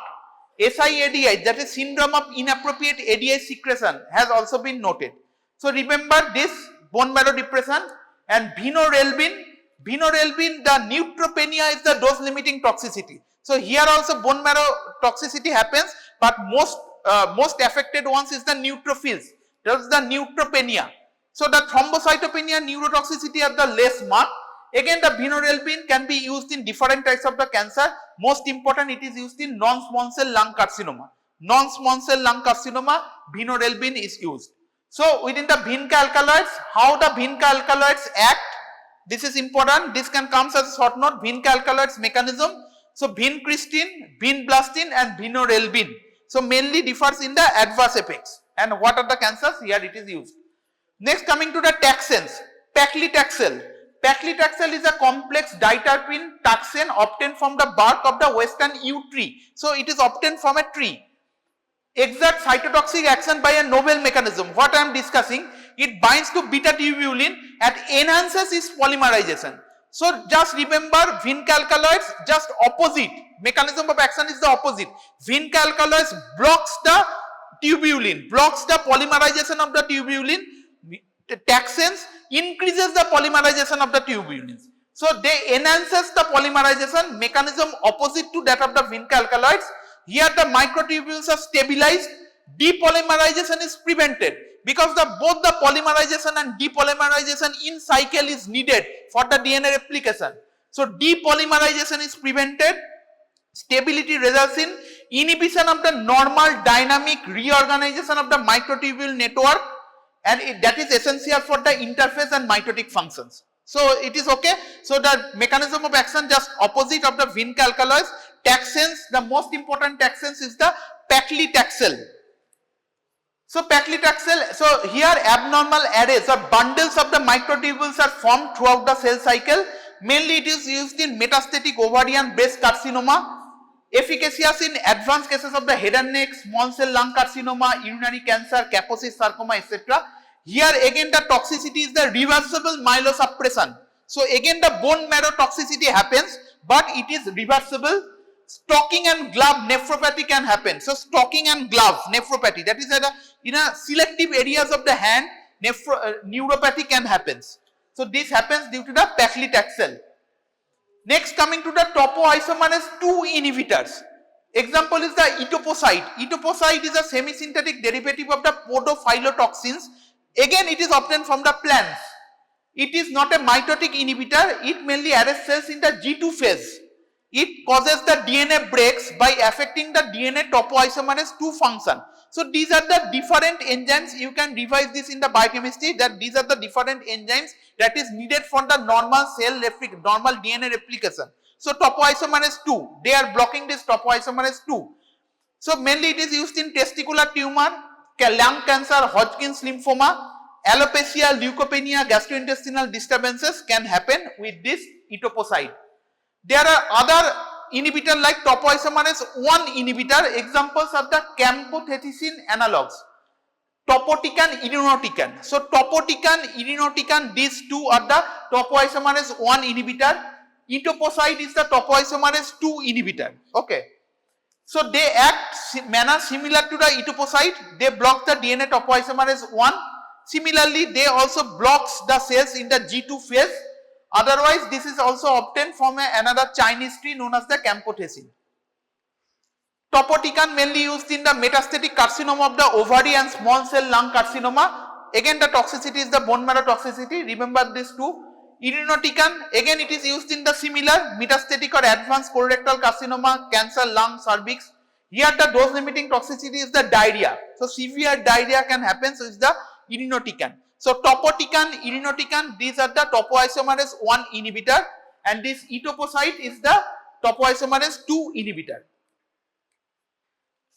SIADI, that is syndrome of inappropriate ADI secretion, has also been noted. So remember this bone marrow depression. And vinorelbine, the neutropenia is the dose limiting toxicity. So here also bone marrow toxicity happens, but most affected ones is the neutrophils, that is the neutropenia. So the thrombocytopenia, neurotoxicity are the less marked. Again, the vinorelbine can be used in different types of the cancer. Most important, it is used in non-small cell lung carcinoma. Non-small cell lung carcinoma, vinorelbine is used. So within the Vinca alkaloids, how the Vinca alkaloids act, this is important. This can come as a short note. Vinca alkaloids mechanism. So vincristine, vinblastine and vinorelbine. So mainly differs in the adverse effects. And what are the cancers? Here it is used. Next, coming to the taxanes, paclitaxel. Paclitaxel is a complex diterpene taxane obtained from the bark of the western yew tree. So it is obtained from a tree. Exerts cytotoxic action by a novel mechanism. What I am discussing, it binds to beta tubulin and enhances its polymerization. So just remember, Vinca alkaloids just opposite. Mechanism of action is the opposite. Vinca alkaloids blocks the tubulin, blocks the polymerization of the tubulin. Taxanes increases the polymerization of the tubulins. So they enhances the polymerization, mechanism opposite to that of the Vinca alkaloids. Here the microtubules are stabilized, depolymerization is prevented because both the polymerization and depolymerization in cycle is needed for the DNA replication. So depolymerization is prevented, stability results in inhibition of the normal dynamic reorganization of the microtubule network, and that is essential for the interface and mitotic functions. So it is okay. So the mechanism of action just opposite of the Vinca alkaloids. Taxanes, the most important taxanes is the paclitaxel. So paclitaxel, so here abnormal arrays or bundles of the microtubules are formed throughout the cell cycle. Mainly it is used in metastatic ovarian breast carcinoma. Efficacious in advanced cases of the head and neck, small cell lung carcinoma, urinary cancer, Kaposi's sarcoma, etc. Here again the toxicity is the reversible myelosuppression. So again the bone marrow toxicity happens, but it is reversible. Stocking and glove nephropathy can happen. So stocking and glove nephropathy, that is in a selective areas of the hand, neuropathy can happen. So this happens due to the paclitaxel. Next, coming to the topoisomerase 2 inhibitors. Example is the etoposide. Etoposide is a semi-synthetic derivative of the podophytotoxins. Again, it is obtained from the plants. It is not a mitotic inhibitor. It mainly arrests cells in the G2 phase. It causes the DNA breaks by affecting the DNA topoisomerase 2 function. So these are the different enzymes. You can revise this in the biochemistry, that these are the different enzymes that is needed for the normal normal DNA replication. So topoisomerase 2, they are blocking this topoisomerase 2. So mainly it is used in testicular tumor, lung cancer, Hodgkin's lymphoma, alopecia, leukopenia, gastrointestinal disturbances can happen with this etoposide. There are other inhibitor like topoisomerase 1 inhibitor. Examples of the camptothecin analogs, topotecan, irinotecan. So topotecan, irinotecan, these two are the topoisomerase 1 inhibitor. Etoposide is the topoisomerase 2 inhibitor. Okay. So they act manner similar to the etoposide. They block the DNA topoisomerase 1. Similarly, they also blocks the cells in the G2 phase. Otherwise, this is also obtained from another Chinese tree known as the camptothecin. Topotecan mainly used in the metastatic carcinoma of the ovary and small cell lung carcinoma. Again, the toxicity is the bone marrow toxicity. Remember this too. Irinotecan, again it is used in the similar metastatic or advanced colorectal carcinoma, cancer, lung, cervix. Here the dose limiting toxicity is the diarrhea. So severe diarrhea can happen, so it's the irinotecan. So topotecan, irinotecan, these are the topoisomerase 1 inhibitor, and this etoposide is the topoisomerase 2 inhibitor.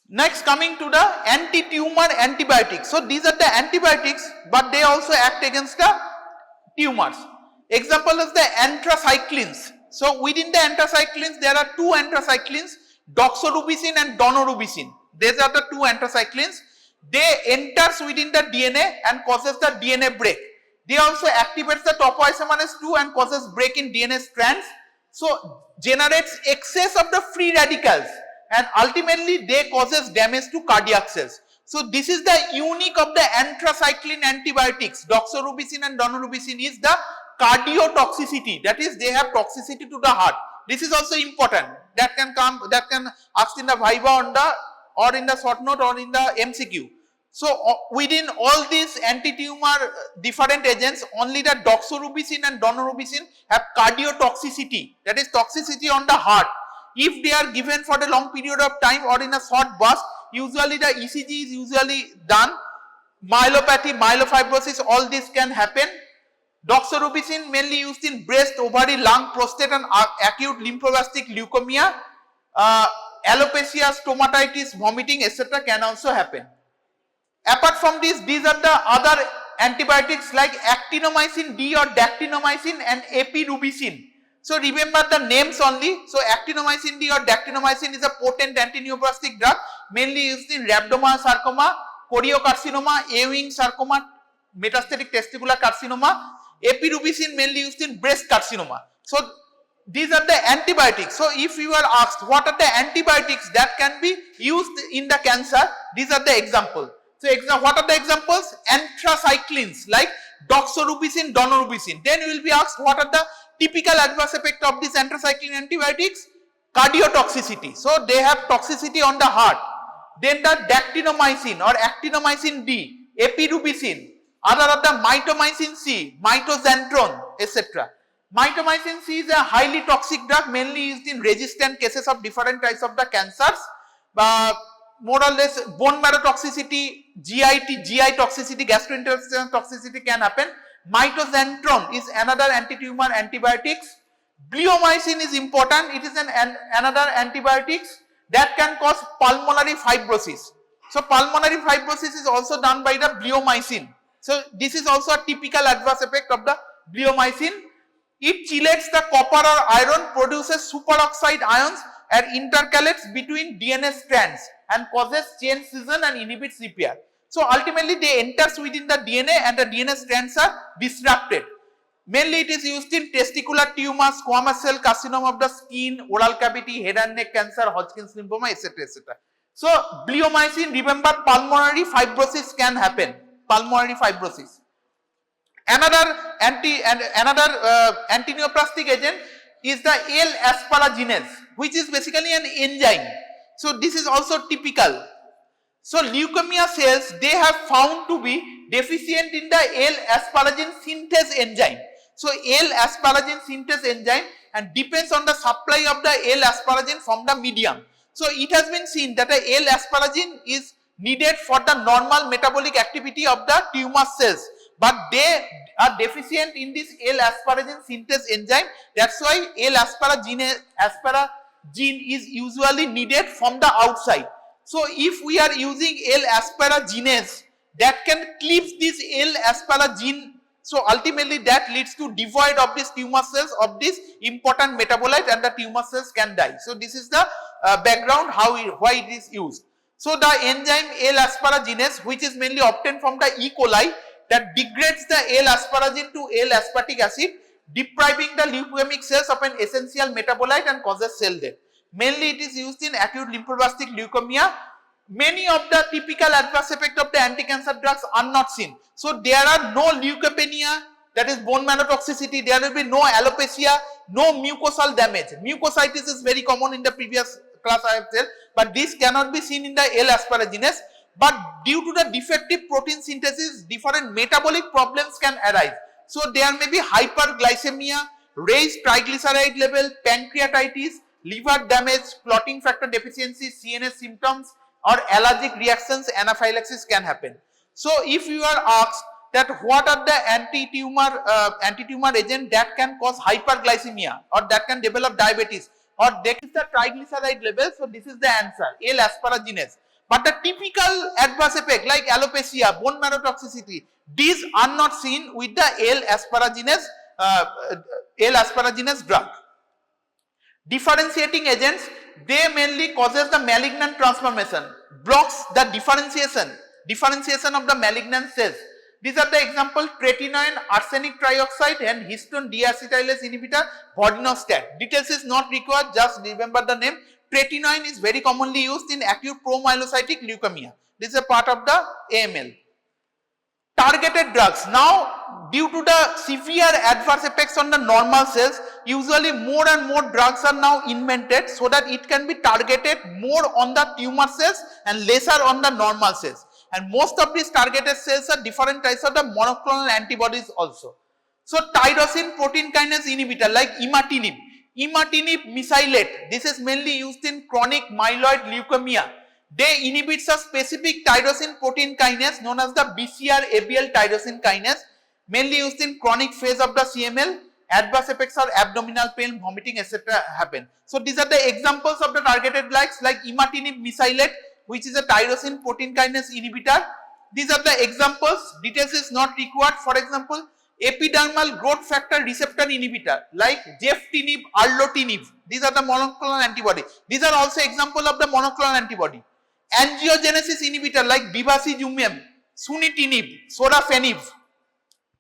Next, coming to the anti-tumor antibiotics. So these are the antibiotics, but they also act against the tumors. Example is the anthracyclines. So within the anthracyclines, there are two anthracyclines, doxorubicin and daunorubicin. These are the two anthracyclines. They enters within the DNA and causes the DNA break. They also activates the topoisomerase 2 and causes break in DNA strands. So generates excess of the free radicals, and ultimately they causes damage to cardiac cells. So this is the unique of the anthracycline antibiotics, doxorubicin and daunorubicin, is the cardiotoxicity, that is they have toxicity to the heart. This is also important, that can come, that can ask in the viva on the, or in the short note or in the MCQ. So within all these anti-tumor different agents, only the doxorubicin and daunorubicin have cardiotoxicity, that is toxicity on the heart. If they are given for a long period of time or in a short burst, usually the ECG is usually done. Myelopathy, myelofibrosis, all this can happen. Doxorubicin mainly used in breast, ovary, lung, prostate and acute lymphoblastic leukemia. Alopecia, stomatitis, vomiting, etc. can also happen. Apart from this, these are the other antibiotics like actinomycin D or dactinomycin and epirubicin. So remember the names only. So actinomycin D or dactinomycin is a potent antineoplastic drug mainly used in rhabdomyosarcoma, sarcoma, choriocarcinoma, Ewing sarcoma, metastatic testicular carcinoma. Epirubicin mainly used in breast carcinoma. So these are the antibiotics. So if you are asked what are the antibiotics that can be used in the cancer, these are the examples. So what are the examples? Anthracyclines like doxorubicin, daunorubicin. Then you will be asked what are the typical adverse effect of these anthracycline antibiotics? Cardiotoxicity. So they have toxicity on the heart. Then the dactinomycin or actinomycin D, epirubicin. Other are the mitomycin C, mitoxantrone, etc. Mitomycin C is a highly toxic drug mainly used in resistant cases of different types of the cancers. More or less bone marrow toxicity, GI toxicity, gastrointestinal toxicity can happen. Mitoxantrone is another anti-tumor antibiotics. Bleomycin is important. It is another antibiotics that can cause pulmonary fibrosis. So pulmonary fibrosis is also done by the bleomycin. So this is also a typical adverse effect of the bleomycin. It chelates the copper or iron, produces superoxide ions and intercalates between DNA strands and causes chain scission and inhibits repair. So ultimately they enters within the DNA and the DNA strands are disrupted. Mainly it is used in testicular tumors, squamous cell carcinoma of the skin, oral cavity, head and neck cancer, Hodgkin's lymphoma, etc. etc. So bleomycin, remember pulmonary fibrosis can happen. Pulmonary fibrosis. Another antineoplastic agent is the L-asparaginase, which is basically an enzyme. So this is also typical. So leukemia cells, they have found to be deficient in the L-asparagine synthase enzyme. So L-asparagine synthase enzyme and depends on the supply of the L-asparagine from the medium. So it has been seen that the L-asparagine is needed for the normal metabolic activity of the tumor cells, but they are deficient in this L-asparagine synthase enzyme. That's why L-asparagine is usually needed from the outside. So if we are using L-asparaginase that can cleave this L-asparagine, so ultimately that leads to devoid of these tumor cells of this important metabolite, and the tumor cells can die. So this is the background why it is used. So the enzyme L-asparaginase, which is mainly obtained from the E. coli, that degrades the L-asparagine to L-aspartic acid, depriving the leukemic cells of an essential metabolite and causes cell death. Mainly it is used in acute lymphoblastic leukemia. Many of the typical adverse effects of the anti-cancer drugs are not seen. So there are no leukopenia, that is bone marrow toxicity, there will be no alopecia, no mucosal damage. Mucositis is very common in the previous class I have said, but this cannot be seen in the L-asparaginase. But due to the defective protein synthesis, different metabolic problems can arise. So there may be hyperglycemia, raised triglyceride level, pancreatitis, liver damage, clotting factor deficiency, CNS symptoms, or allergic reactions, anaphylaxis can happen. So if you are asked that what are the anti-tumor agent that can cause hyperglycemia or that can develop diabetes or decrease the triglyceride level, so this is the answer, L-asparaginase. But the typical adverse effect like alopecia, bone marrow toxicity, these are not seen with the L-asparaginase drug. Differentiating agents, they mainly causes the malignant transformation, blocks the differentiation of the malignant cells. These are the example: tretinoin, arsenic trioxide, and histone deacetylase inhibitor, vorinostat. Details is not required, just remember the name. Tretinoin is very commonly used in acute promyelocytic leukemia. This is a part of the AML. Targeted drugs. Now, due to the severe adverse effects on the normal cells, usually more and more drugs are now invented so that it can be targeted more on the tumor cells and lesser on the normal cells. And most of these targeted cells are different types of the monoclonal antibodies also. So, tyrosine protein kinase inhibitor like imatinib. Imatinib mesylate, this is mainly used in chronic myeloid leukemia. They inhibit a specific tyrosine protein kinase known as the BCR-ABL tyrosine kinase, mainly used in chronic phase of the CML. Adverse effects are abdominal pain, vomiting, etc. happen. So these are the examples of the targeted drugs like imatinib mesylate, which is a tyrosine protein kinase inhibitor. These are the examples. Details is not required. For example, epidermal growth factor receptor inhibitor like jeftinib, erlotinib. These are the monoclonal antibody. These are also example of the monoclonal antibody. Angiogenesis inhibitor like bevacizumab, sunitinib, sorafenib.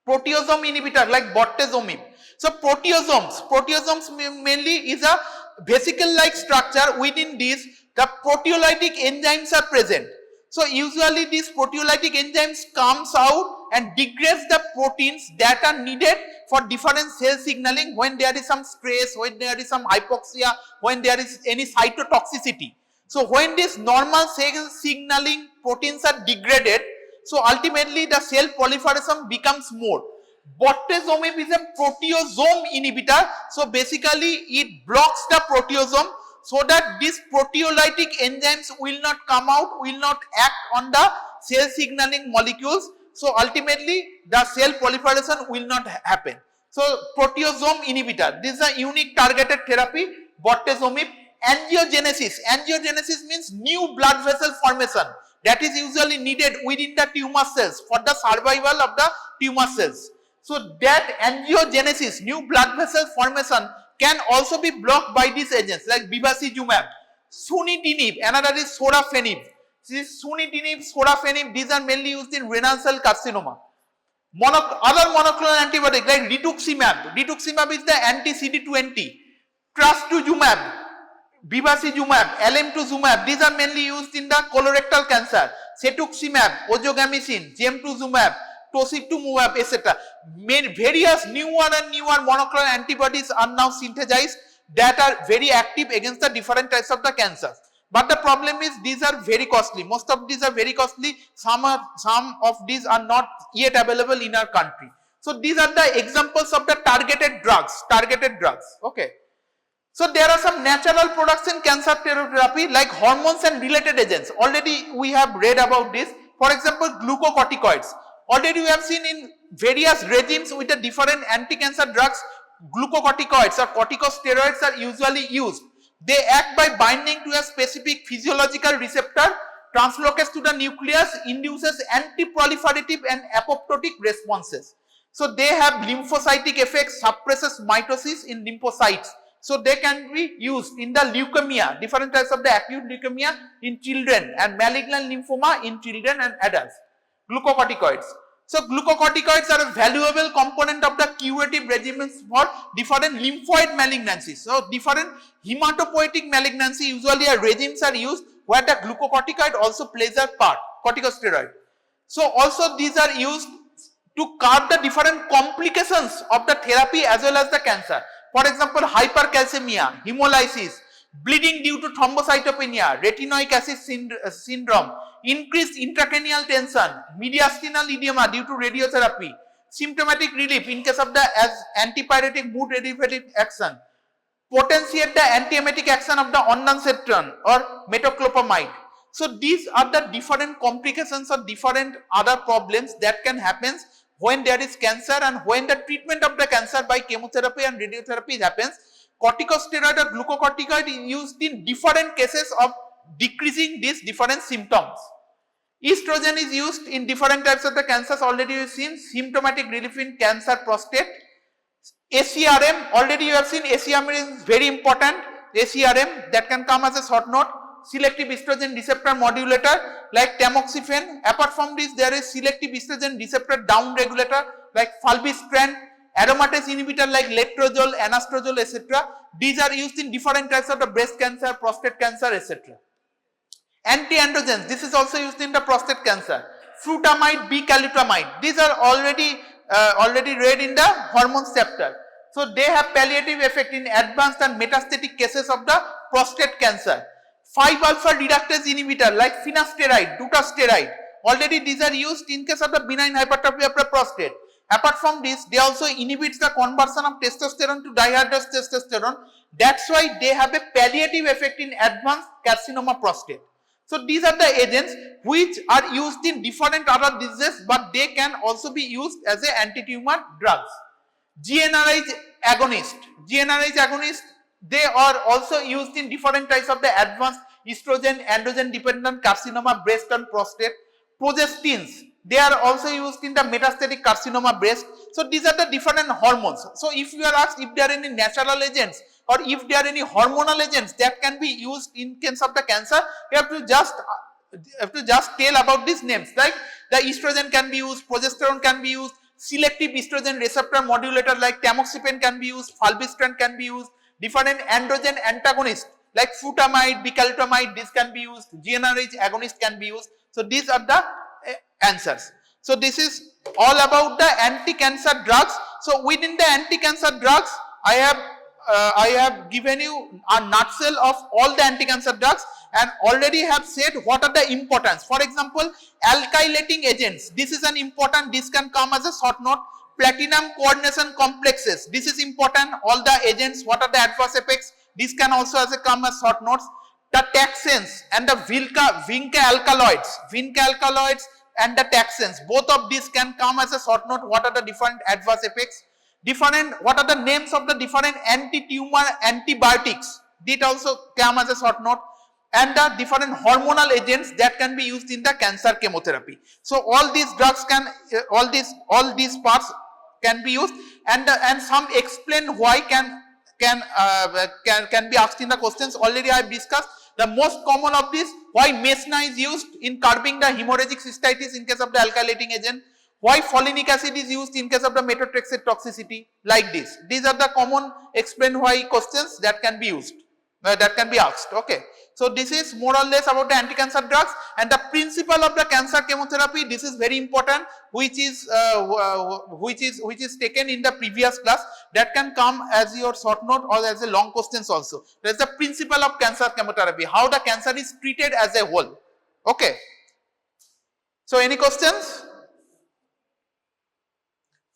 Proteasome inhibitor like bortezomib. So proteasomes mainly is a vesicle-like structure. Within this, the proteolytic enzymes are present. So usually these proteolytic enzymes comes out and degrades the proteins that are needed for different cell signaling when there is some stress, when there is some hypoxia, when there is any cytotoxicity. So when this normal cell signaling proteins are degraded, so ultimately the cell proliferation becomes more. Bortezomib is a proteasome inhibitor. So basically it blocks the proteasome so that these proteolytic enzymes will not come out, will not act on the cell signaling molecules. So ultimately the cell proliferation will not happen. So proteasome inhibitor, this is a unique targeted therapy, bortezomib. Angiogenesis. Angiogenesis means new blood vessel formation that is usually needed within the tumor cells for the survival of the tumor cells. So that angiogenesis, new blood vessel formation, can also be blocked by these agents like bevacizumab, sunitinib, another is sorafenib. This sunitinib, sorafenib, these are mainly used in renal cell carcinoma. Other monoclonal antibiotics like rituximab. Rituximab is the anti-CD20. Trastuzumab, bevacizumab, alemtuzumab, these are mainly used in the colorectal cancer. Cetuximab, ozogamicin, gemtuzumab, tocilizumab, etc. Various newer and newer monoclonal antibodies are now synthesized that are very active against the different types of the cancers. But the problem is these are very costly. Most of these are very costly. Some of these are not yet available in our country. So these are the examples of the targeted drugs. Okay. So there are some natural products in cancer therapy like hormones and related agents. Already we have read about this. For example, glucocorticoids. Already we have seen in various regimes with the different anti-cancer drugs, glucocorticoids or corticosteroids are usually used. They act by binding to a specific physiological receptor, translocates to the nucleus, induces anti-proliferative and apoptotic responses. So they have lymphocytic effects, suppresses mitosis in lymphocytes. So they can be used in the leukemia, different types of the acute leukemia in children and malignant lymphoma in children and adults. Glucocorticoids. So glucocorticoids are a valuable component of the curative regimens for different lymphoid malignancies. So different hematopoietic malignancy usually regimes are used where the glucocorticoid also plays a part, corticosteroid. So also these are used to curb the different complications of the therapy as well as the cancer. For example, hypercalcemia, hemolysis, bleeding due to thrombocytopenia, retinoic acid syndrome, increased intracranial tension, mediastinal edema due to radiotherapy, symptomatic relief in case of the antipyretic mood regulative action, potentiate the antiemetic action of the ondansetron or metoclopramide. So these are the different complications or different other problems that can happen when there is cancer and when the treatment of the cancer by chemotherapy and radiotherapy happens. Corticosteroid or glucocorticoid is used in different cases of decreasing these different symptoms. Estrogen is used in different types of the cancers, already you have seen, symptomatic relief in cancer prostate. ACRM, already you have seen, ACRM is very important. ACRM that can come as a short note. Selective estrogen receptor modulator like tamoxifen. Apart from this, there is selective estrogen receptor down regulator like fulvestrant, aromatase inhibitor like letrozole, anastrozole, etc. These are used in different types of the breast cancer, prostate cancer, etc. Anti-androgens, this is also used in the prostate cancer. Frutamide, bicalutamide, these are already read in the hormones chapter. So they have palliative effect in advanced and metastatic cases of the prostate cancer. 5-alpha reductase inhibitor like finasteride, dutasteride, already these are used in case of the benign hypertrophy of the prostate. Apart from this, they also inhibits the conversion of testosterone to dihydrotestosterone. Testosterone. That's why they have a palliative effect in advanced carcinoma prostate. So these are the agents which are used in different other diseases, but they can also be used as a anti-tumor drugs. GnRH agonist, they are also used in different types of the advanced estrogen, androgen dependent carcinoma, breast and prostate. Progestins, they are also used in the metastatic carcinoma breast. So these are the different hormones. So if you are asked if there are any natural agents or if there are any hormonal agents that can be used in case of the cancer, you have to just tell about these names, like the estrogen can be used, progesterone can be used, selective estrogen receptor modulator like tamoxifen can be used, fulvestrant can be used, different androgen antagonists like frutamide, bicalutamide, this can be used, GnRH agonist can be used. So these are the answers. So this is all about the anti-cancer drugs. So within the anti-cancer drugs, I have given you a nutshell of all the anti-cancer drugs and already have said what are the importance. For example, alkylating agents, this is an important, this can come as a short note. Platinum coordination complexes, this is important, all the agents, what are the adverse effects, this can also come as short notes. The taxanes and the vinca alkaloids and the taxanes, both of these can come as a short note, what are the different adverse effects. What are the names of the different anti-tumor antibiotics, that also come as a short note, and the different hormonal agents that can be used in the cancer chemotherapy. So all these drugs can, all these parts can be used, and some explain why can be asked in the questions. Already I have discussed the most common of this, why mesna is used in curbing the hemorrhagic cystitis in case of the alkylating agent, why folinic acid is used in case of the methotrexate toxicity, like this. These are the common explain why questions that can be used, that can be asked. Okay. So this is more or less about the anti-cancer drugs and the principle of the cancer chemotherapy. This is very important, which is taken in the previous class. That can come as your short note or as a long questions also. There is the principle of cancer chemotherapy, how the cancer is treated as a whole. Okay. So any questions?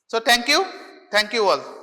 So thank you all.